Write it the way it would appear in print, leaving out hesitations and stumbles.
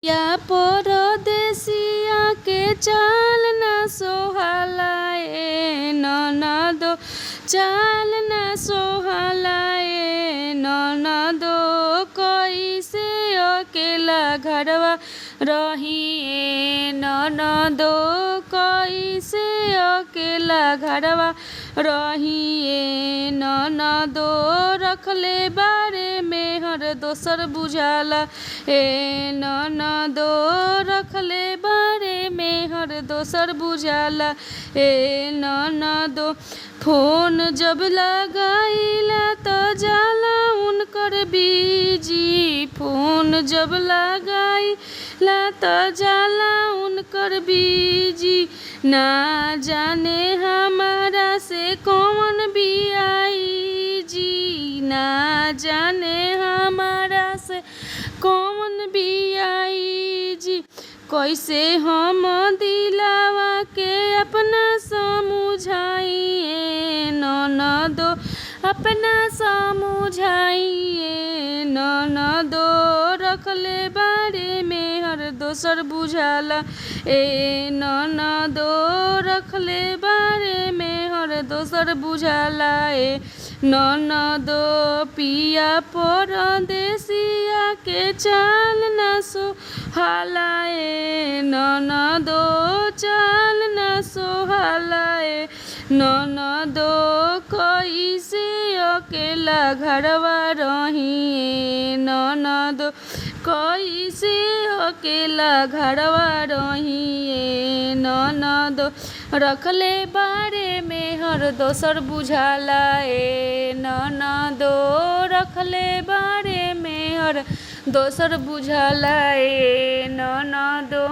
या परदेसिया के चाल ना सोहाला ए ननदो चाल ना सोहाला ए ननदो कैसे अकेला घरवा रही ए ननदो कैसे अकेला घरवा रही ए ननदो रखले बारे मेहर दोसर बुझाला ए ननदो रखले बारे मेहर दोसर बुझाला ए ननदो फोन जब लगाइला त जाला उनकर बीजी फोन जब लगाइला त जाला उनकर बीजी ना जाने हमारा से कौन बियाई जी ना जाने हमारा से कौन बियाई जी कैसे हम दिलावा के अपना समझाइए ननदो अपना समझाइए ननदो रखले बारे मेहर दोसर बुझाला ए ननदो रखले बारे मेहर दोसर बुझाला ए ननदो पिया परदेसिया के चाल ना सोहाला ए ननदो चाल ना सोहाला ए ननदो कैसे अकेला घरवा रही ए ननदो कैसे अकेला घरवा रही ए ननदो रखले बारे मेहर दोसर बुझाला ए ननदो रखले बारे मेहर दोसर बुझाला ए ननदो।